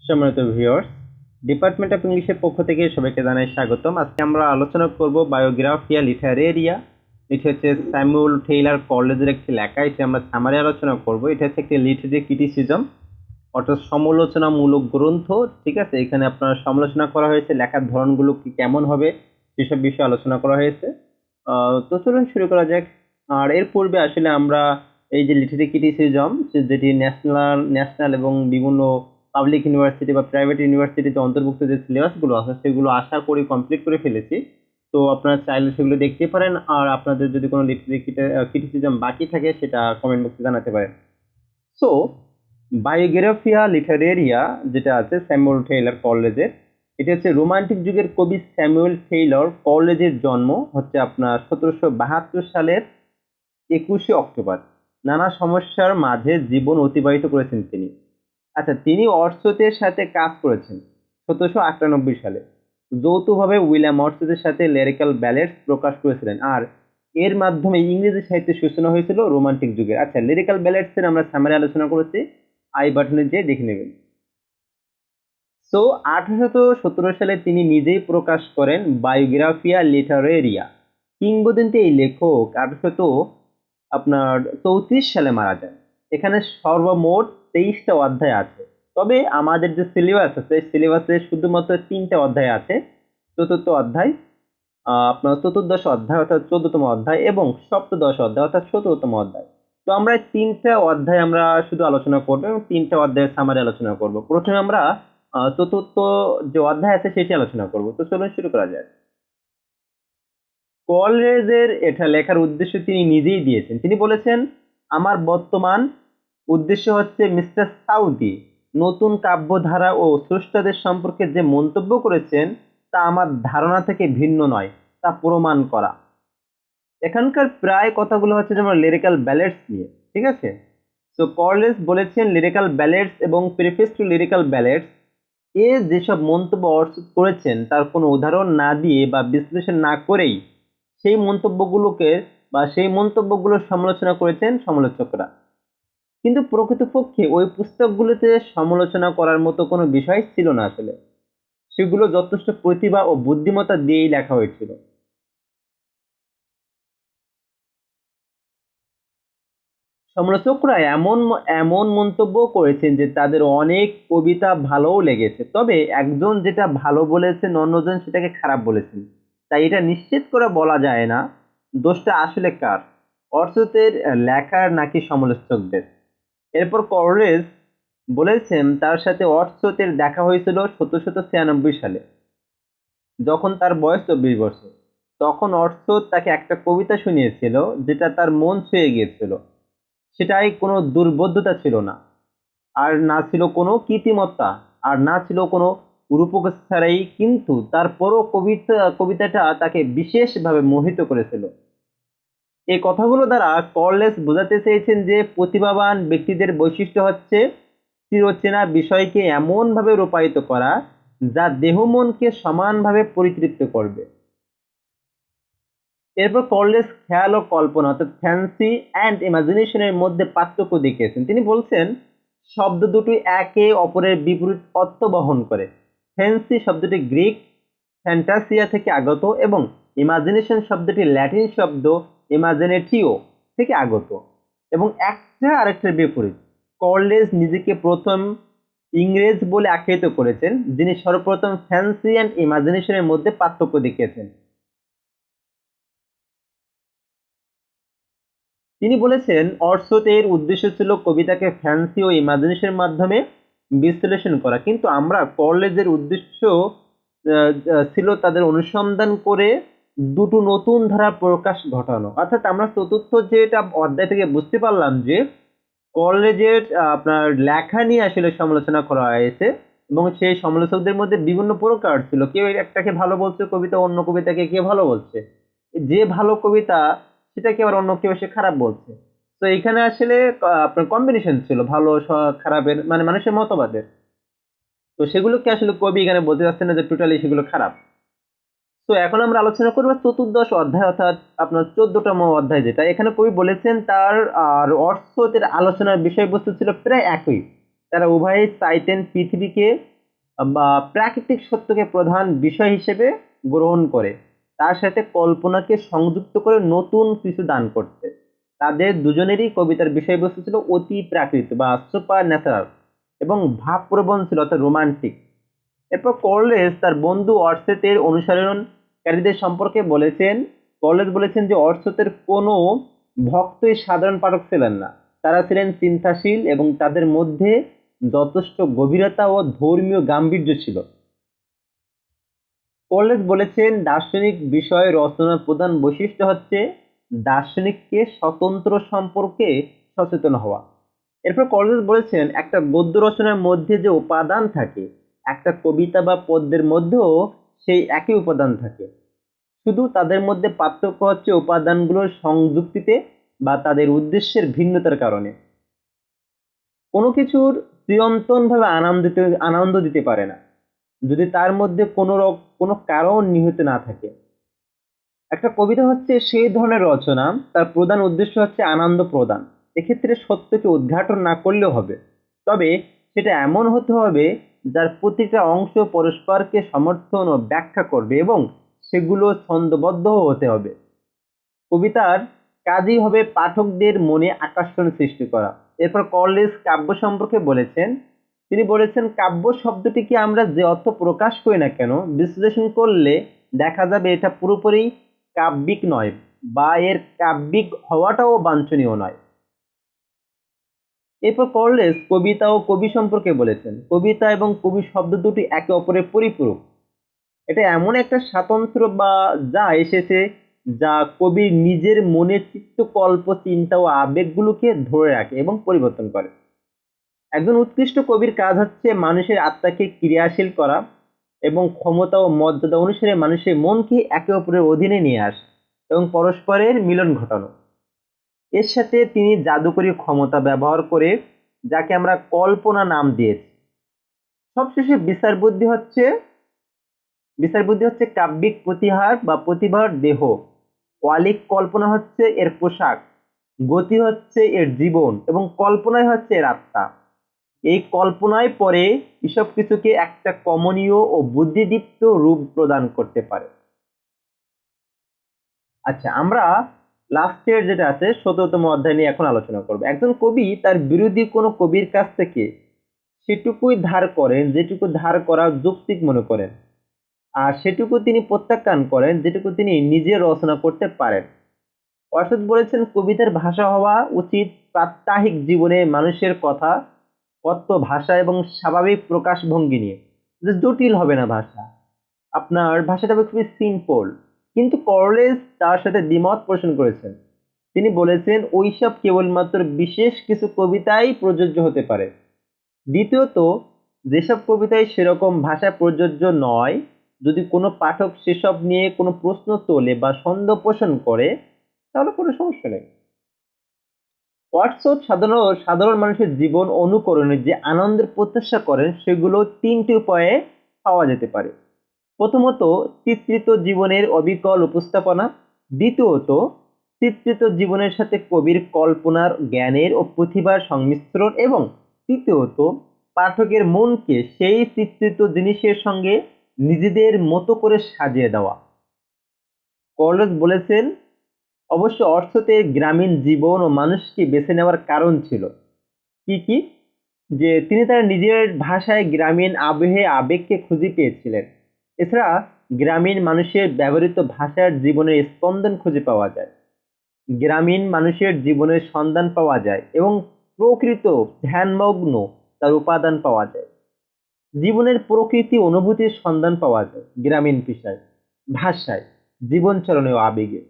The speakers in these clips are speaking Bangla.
সম্মানিত ভিউয়ার্স, ডিপার্টমেন্ট অফ ইংলিশের পক্ষ থেকে সবাইকে জানাই স্বাগতম। আজকে আমরা আলোচনা করব বায়োগ্রাফিয়া লিটারেরিয়া। এটা হচ্ছে স্যামুয়েল টেইলর কলেজের একটি লেখা। এটা আমরা সামারি আলোচনা করব। এটা হচ্ছে একটি লিটারি ক্রিটিসিজম, অর্থাৎ সমালোচনামূলক গ্রন্থ। ঠিক আছে, এখানে আপনার সমালোচনা করা হয়েছে, লেখার ধরনগুলো কি কেমন হবে সেসব বিষয়ে আলোচনা করা হয়েছে। তো চলুন শুরু করা যাক। আর এর পূর্বে আসলে আমরা এই যে লিটারি ক্রিটিসিজম, যেটি ন্যাশনাল এবং বিভিন্ন পাবলিক ইউনিভার্সিটি বা প্রাইভেট ইউনিভার্সিটিতে অন্তর্ভুক্ত যে সিলেবাসগুলো আছে সেগুলো আশা করি কমপ্লিট করে ফেলেছি। তো আপনারা চাইলে সেগুলো দেখতে পারেন, আর আপনাদের যদি কোনো লিটারি ক্রিটিসিজম বাকি থাকে সেটা কমেন্ট বক্সে জানাতে পারেন। সো বায়োগ্রাফিয়া লিটারেরিয়া যেটা আছে স্যামুয়েল টেইলর কলেজের, এটা হচ্ছে রোমান্টিক যুগের কবি স্যামুয়েল টেইলর কলেজের জন্ম হচ্ছে আপনার 1772 সালের 21শে অক্টোবর। নানা সমস্যার মাঝে জীবন অতিবাহিত করেছেন তিনি। আচ্ছা, তিনি অর্থতের সাথে কাজ করেছেন 1798 সালে। যৌথভাবে উইলিয়াম অর্থতের সাথে লিরিক্যাল ব্যালেডস প্রকাশ করেছিলেন, আর এর মাধ্যমে ইংরেজি সাহিত্যের সূচনা হয়েছিল রোমান্টিক যুগের। আচ্ছা, লিরিক্যাল ব্যালেডস এর আমরা সামারি আলোচনা করেছি, আই বাটনে যেয়ে দেখে নেবেন। সো 1817 সালে তিনি নিজেই প্রকাশ করেন বায়োগ্রাফিয়া লিটারেরিয়া। কিংবদন্তি এই লেখক 1834 সালে মারা যান। এখানে সর্বমোট 23টা অধ্যায় আছে, তবে আমাদের যে সিলেবাস আছে সিলেবাসে শুধুমাত্র 3টা অধ্যায় আছে। চতুর্থ অধ্যায়, আপনার চতুর্দশ অধ্যায় অর্থাৎ 14তম অধ্যায়, এবং সপ্তদশ অধ্যায় অর্থাৎ 17তম অধ্যায়। তো আমরা 3টা অধ্যায় আমরা শুধু আলোচনা করবো এবং 3টা অধ্যায়ের সামারি আলোচনা করব। প্রথমে আমরা চতুর্থ যে অধ্যায় আছে সেটি আলোচনা করব। তো চলুন শুরু করা যাক। কলেজের এটা লেখার উদ্দেশ্য তিনি নিজেই দিয়েছেন। তিনি বলেছেন, আমার বর্তমান উদ্দেশ্য হচ্ছে মিস্টার সাউদি নতুন কাব্যধারা ও স্রষ্টাদের সম্পর্কে যে মন্তব্য করেছেন তা আমার ধারণা থেকে ভিন্ন নয়, তা প্রমাণ করা। এখানকার প্রায় কথাগুলো হচ্ছে যেমন লিরিক্যাল ব্যালেডস নিয়ে। ঠিক আছে, তো কলেজ বলেছেন লিরিক্যাল ব্যালেডস এবং প্রিফেস টু লিরিক্যাল ব্যালেডস এ যেসব মন্তব্য অর্থ করেছেন তার কোনো উদাহরণ না দিয়ে বা বিশ্লেষণ না করেই সেই মন্তব্যগুলোর সমালোচনা করেছেন সমালোচকরা। কিন্তু প্রকৃতপক্ষে ওই পুস্তকগুলোতে সমালোচনা করার মতো কোনো বিষয় ছিল না। আসলে সেগুলো যথেষ্ট প্রতিভা ও বুদ্ধিমত্তা দিয়েই লেখা হয়েছিল। সমালোচকরা এমন এমন মন্তব্য করেছেন যে তাদের অনেক কবিতা ভালোও লেগেছে, তবে একজন যেটা ভালো বলেছেন অন্যজন সেটাকে খারাপ বলেছেন। তাই এটা নিশ্চিত করে বলা যায় না দোষটা আসলে কার, অর্থতের লেখার নাকি সমালোচকদের। এরপর কলেজ বলেছেন তার সাথে অর্থতের দেখা হয়েছিল 1796 সালে, যখন তার বয়স 24 বছর। তখন অর্থত তাকে একটা কবিতা শুনিয়েছিল যেটা তার মন ছুঁয়ে গিয়েছিল। সেটাই কোনো দুর্বোধ্যতা ছিল না, আর না ছিল কোনো কৃত্রিমত্তা, আর না ছিল কোনো রূপক ছাড়াই, কিন্তু তারপরও কবিতাটা তাকে বিশেষভাবে মোহিত করেছিল। এই কথাগুলো দ্বারা কলেজ বোঝাতে চেয়েছেন যে প্রতিভাবান ব্যক্তিদের বৈশিষ্ট্য হচ্ছে চিরচেনা বিষয়কে এমনভাবে রূপায়িত করা যা দেহ মনকে সমানভাবে পরিতৃপ্ত করবে। এরপর কলেজ খেয়াল ও কল্পনা অর্থাৎ ফ্যান্সি অ্যান্ড ইমাজিনেশনের মধ্যে পার্থক্য দেখিয়েছেন। তিনি বলছেন শব্দ দুটি একে অপরের বিপরীত অর্থ বহন করে। ফ্যান্সি শব্দটি গ্রিক ফ্যান্টাসিয়া থেকে আগত এবং ইমাজিনেশন শব্দটি ল্যাটিন শব্দ ইমাজিনেটিও থেকে আগত, এবং একটা আরেকটার বিপরীত। কলেজ নিজেকে প্রথম ইংরেজ বলে আখ্যায়িত করেছেন, যিনি সর্বপ্রথম ফ্যান্সি অ্যান্ড ইমাজিনেশনের মধ্যে পার্থক্য দেখিয়েছেন। তিনি বলেছেন অর্থতের উদ্দেশ্য ছিল কবিতাকে ফ্যান্সি ও ইমাজিনেশনের মাধ্যমে বিশ্লেষণ করা, কিন্তু আমরা কলেজের উদ্দেশ্য ছিল তাদের অনুসন্ধান করে দুটো নতুন ধারা প্রকাশ ঘটানো। অর্থাৎ আমরা চতুর্থ যেটা অধ্যায় থেকে বুঝতে পারলাম যে কলেজের আপনার লেখা নিয়ে আসলে সমালোচনা করা হয়েছে, এবং সেই সমালোচকদের মধ্যে বিভিন্ন প্রকার ছিল। কেউ একটাকে ভালো বলছে কবিতা, অন্য কবিতাকে কেউ ভালো বলছে। যে ভালো কবিতা সেটাকে আবার অন্য কেউ এসে খারাপ বলছে। তো এখানে আসলে আপনার কম্বিনেশন ছিল ভালো খারাপের, মানে মানুষের মতবাদের। তো সেগুলোকে আসলে কবি এখানে বলতে চাচ্ছেন না যে টোটালি সেগুলো খারাপ। তো এখন আমরা আলোচনা করবো চতুর্দশ অধ্যায় অর্থাৎ আপনার 14তম অধ্যায়, যেটা এখানে কবি বলেছেন তার আর অর্থতের আলোচনার বিষয়বস্তু ছিল প্রায় একই। তারা উভয়ই চাইতেন পৃথিবীকে বা প্রাকৃতিক সত্যকে প্রধান বিষয় হিসেবে গ্রহণ করে, তার সাথে কল্পনাকে সংযুক্ত করে নতুন কিছু দান করতে। তাদের দুজনেরই কবিতার বিষয়বস্তু ছিল অতি প্রাকৃত বা সুপার ন্যাচারাল এবং ভাবপ্রবণ ছিল, অর্থাৎ রোমান্টিক। এরপর কলেজ তার বন্ধু অর্সেতের অনুসরণকারীদের সম্পর্কে বলেছেন, কলেজ বলেছেন যে অর্সেতের কোনো ভক্তই সাধারণ পাঠক ছিলেন না, তারা ছিলেন চিন্তাশীল এবং তাদের মধ্যে যথেষ্ট গভীরতা ও ধর্মীয় গাম্ভীর্য ছিল। কলেজ বলেছেন দার্শনিক বিষয় রচনার প্রধান বৈশিষ্ট্য হচ্ছে দার্শনিককে স্বতন্ত্র সম্পর্কে সচেতন হওয়া। এরপর কলেজ বলেছেন একটা গদ্য রচনার মধ্যে যে উপাদান থাকে, একটা কবিতা বা পদ্যের মধ্যেও সেই একই উপাদান থাকে, শুধু তাদের মধ্যে পার্থক্য হচ্ছে উপাদানগুলোর সংযুক্তিতে বা তাদের উদ্দেশ্যের ভিন্নতার কারণে। কোনো কিছুর চিরন্তনভাবে আনন্দ দিতে পারে না যদি তার মধ্যে কোনো কারণ নিহিত না থাকে। একটা কবিতা হচ্ছে সেই ধরনের রচনা, তার প্রধান উদ্দেশ্য হচ্ছে আনন্দ প্রদান। এক্ষেত্রে সত্যকে উদ্ঘাটন না করলেও হবে, তবে সেটা এমন হতে হবে যার প্রতিটা অংশ পরস্পরকে সমর্থন ও ব্যাখ্যা করবে এবং সেগুলো ছন্দবদ্ধ হতে হবে। কবিতার কাজই হবে পাঠকদের মনে আকর্ষণ সৃষ্টি করা। এরপর কলেজ কাব্য সম্পর্কে বলেছেন, তিনি বলেছেন কাব্য শব্দটিকে আমরা যে অর্থ প্রকাশ করি না কেন, বিশ্লেষণ করলে দেখা যাবে এটা পুরোপুরি কাব্যিক নয় বা এর কাব্যিক হওয়াটাও বাঞ্ছনীয় নয়। এরপর কলেজ কবিতা ও কবি সম্পর্কে বলেছেন, কবিতা এবং কবি শব্দ দুটি একে অপরের পরিপূরক। এটা এমন একটা স্বাতন্ত্র্য বা যা এসেছে যা কবির নিজের মনে চিত্তকল্প চিন্তা ও আবেগগুলোকে ধরে রাখে এবং পরিবর্তন করে। একজন উৎকৃষ্ট কবির কাজ হচ্ছে মানুষের আত্মাকে ক্রিয়াশীল করা এবং ক্ষমতা ও মর্যাদা অনুসারে মানুষের মনকে একে অপরের অধীনে নিয়ে আসা এবং পরস্পরের মিলন ঘটানো। এর সাথে তিনি জাদুকরী ক্ষমতা ব্যবহার করে, যাকে আমরা কল্পনা নাম দিয়েছি। সবশেষে বিচার বুদ্ধি হচ্ছে কাব্যিক প্রতিহার বা প্রতিভার দেহ, ওয়ালিক কল্পনা হচ্ছে এর পোশাক, গতি হচ্ছে এর জীবন এবং কল্পনাই হচ্ছে এর আত্মা। এই কল্পনায় পরে এসব কিছুকে একটা কমনীয় ও বুদ্ধিদীপ্ত রূপ প্রদান করতে পারে। আচ্ছা, আমরা লাস্টের যেটা আছে 17তম অধ্যায় নিয়ে এখন আলোচনা করব। একজন কবি তার বিরোধী কোনো কবির কাছ থেকে সেটুকুই ধার করেন যেটুকু ধার করা যৌক্তিক মনে করেন, আর সেটুকু তিনি প্রত্যাখ্যান করেন যেটুকু তিনি নিজে রচনা করতে পারেন। অর্থাৎ বলেছেন কবিতার ভাষা হওয়া উচিত প্রাত্যহিক জীবনে মানুষের কথা, কথ্য ভাষা এবং স্বাভাবিক প্রকাশভঙ্গি নিয়ে। যে জটিল হবে না ভাষা, আপনার ভাষাটা হবে খুবই সিম্পল। কিন্তু কলেজ তার সাথে দ্বিমত পোষণ করেছেন। তিনি বলেছেন ওইসব কেবলমাত্র বিশেষ কিছু কবিতাই প্রযোজ্য হতে পারে। দ্বিতীয়ত, যেসব কবিতায় সেরকম ভাষা প্রযোজ্য নয়, যদি কোনো পাঠক সেসব নিয়ে কোনো প্রশ্ন তোলে বা সন্দেহ পোষণ করে, তাহলে কোনো সমস্যা নেই। হোয়াটসঅ্যাপ সাধারণ মানুষের জীবন অনুকরণে যে আনন্দের প্রত্যাশা করেন সেগুলো তিনটি উপায়ে পাওয়া যেতে পারে। প্রথমত, চিত্রিত জীবনের অবিকল উপস্থাপনা। দ্বিতীয়ত, চিত্রিত জীবনের সাথে কবির কল্পনার, জ্ঞানের ও প্রতিভার সংমিশ্রণ। এবং তৃতীয়ত, পাঠকের মনকে সেই চিত্রিত জিনিসের সঙ্গে নিজেদের মতো করে সাজিয়ে দেওয়া। কলেজ বলেছেন অবশ্য অর্থতে গ্রামীণ জীবন ও মানুষকে বেছে নেওয়ার কারণ ছিল কি কি, যে তিনি তার নিজের ভাষায় গ্রামীণ আবহে আবেগকে খুঁজে পেয়েছিলেন। এছাড়া গ্রামীণ মানুষের ব্যবহৃত ভাষার জীবনের স্পন্দন খুঁজে পাওয়া যায়, গ্রামীণ মানুষের জীবনের সন্ধান পাওয়া যায় এবং প্রকৃত ধ্যানমগ্ন তার উপাদান পাওয়া যায়। জীবনের প্রকৃতি অনুভূতির সন্ধান পাওয়া যায় গ্রামীণ ভাষায়, জীবনচরণে ও আবেগে।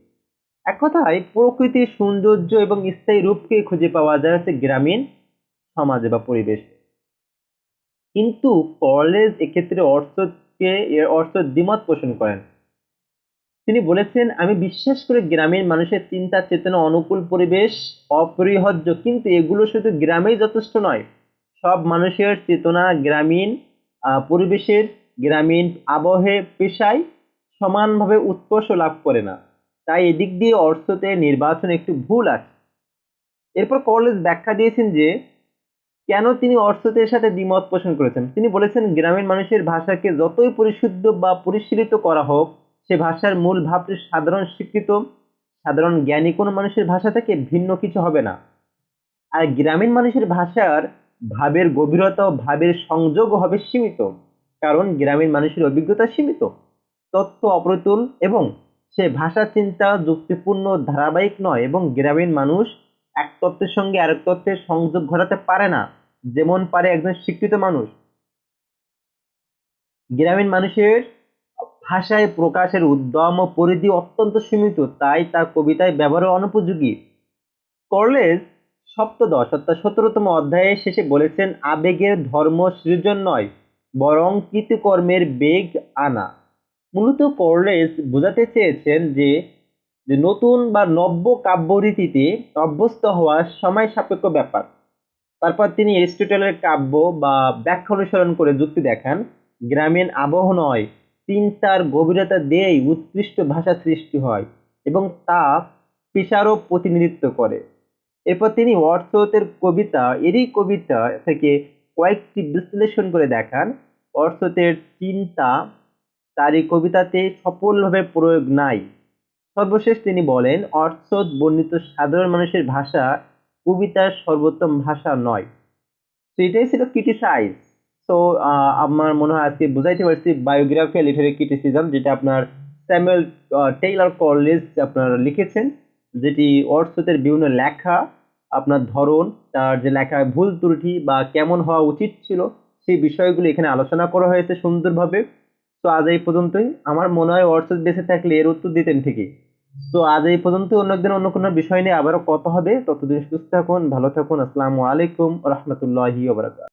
এক কথায় প্রকৃতির সৌন্দর্য এবং স্থায়ী রূপকে খুঁজে পাওয়া যায় হচ্ছে গ্রামীণ সমাজে বা পরিবেশে। কিন্তু কলেজ এক্ষেত্রে এর অর্থ দ্বিমত পোষণ করেন। তিনি বলেছেন আমি বিশ্বাস করি গ্রামীণ মানুষের চিন্তা চেতনা অনুকূল পরিবেশ অপরিহার্য, কিন্তু এগুলো শুধু গ্রামেই যথেষ্ট নয়। সব মানুষের চেতনা গ্রামীণ পরিবেশের, গ্রামীণ আবহে পেশায় সমানভাবে উৎকর্ষ লাভ করে না। তাই এদিক দিয়ে অর্থতে নির্বাচন একটু ভুল আছে। এরপর কলেজ ব্যাখ্যা দিয়েছেন যে কেন তিনি অর্থতের সাথে দ্বিমত পোষণ করেছেন? তিনি বলেছেন, গ্রামীণ মানুষের ভাষাকে যতই পরিশুদ্ধ বা পরিশীলিত করা হোক, সে ভাষার মূল ভাবটি সাধারণ শিক্ষিত, সাধারণ জ্ঞানী কোনো মানুষের ভাষা থেকে ভিন্ন কিছু হবে না। আর গ্রামীণ মানুষের ভাষার ভাবের গভীরতা ও ভাবের সংযোগও হবে সীমিত, কারণ গ্রামীণ মানুষের অভিজ্ঞতা সীমিত, তথ্য অপ্রতুল, এবং সে ভাষা চিন্তা যুক্তিপূর্ণ ধারাবাহিক নয়, এবং গ্রামীণ মানুষ এক তত্ত্বের সঙ্গে আরেক তত্ত্বের সংযোগ ঘটাতে পারে না যেমন পারে একজন শিক্ষিত মানুষ। গ্রামীণ মানুষের ভাষায় প্রকাশের উদ্যম ও পরিধি অত্যন্ত সীমিত, তাই তা কবিতায় ব্যবহারের অনুপযোগী। কলেজ সপ্তদশ অর্থাৎ 17তম অধ্যায়ে শেষে বলেছেন, আবেগের ধর্ম সৃজন নয়, বরং কৃতকর্মের বেগ আনা। মূলত কলেজ বোঝাতে চেয়েছেন যে নতুন বা নব্য কাব্যরীতিতে অভ্যস্ত হওয়া সময় সাপেক্ষ ব্যাপার। তারপর তিনি এরিস্টটলের কাব্য বা ব্যাখ্যা অনুসরণ করে যুক্তি দেখান, গ্রামীণ আবহ নয়, চিন্তার গভীরতা দিয়েই উৎকৃষ্ট ভাষা সৃষ্টি হয় এবং তা পেশারও প্রতিনিধিত্ব করে। এরপর তিনি ওয়ার্ডসওয়ার্থের কবিতা, এরই কবিতা থেকে কয়েকটি বিশ্লেষণ করে দেখান, ওয়ার্ডসওয়ার্থের চিন্তা তার এই কবিতাতে সফলভাবে প্রয়োগ নাই। সর্বশেষ তিনি বলেন, ওয়ার্ডসওয়ার্থ বর্ণিত সাধারণ মানুষের ভাষা কবিতার সর্বোত্তম ভাষা নয়। তো এটাই ছিল ক্রিটিসাইজ। তো আমার মনে হয় আজকে বুঝাইতে পারছি বায়োগ্রাফি লিটারি ক্রিটিসিজম, যেটা আপনার স্যামুয়েল টেইলর কলেজ আপনার লিখেছেন, যেটি ওয়ার্ডসওয়ার্থের বিভিন্ন লেখা, আপনার ধরন, তার যে লেখায় ভুল ত্রুটি বা কেমন হওয়া উচিত ছিল, সেই বিষয়গুলো এখানে আলোচনা করা হয়েছে সুন্দরভাবে। তো আজ এই পর্যন্তই। আমার মনে হয় ওয়ার্ডসওয়ার্থ বেঁচে থাকলে এর উত্তর দিতেন ঠিকই। তো আজ এই পর্যন্ত, অন্য একদিন অন্য কোনো বিষয় নিয়ে আবারও কথা হবে। ততদিন সুস্থ থাকুন, ভালো থাকুন। আসসালামু আলাইকুম ওয়া রাহমাতুল্লাহি ওয়া বারাকাতুহু।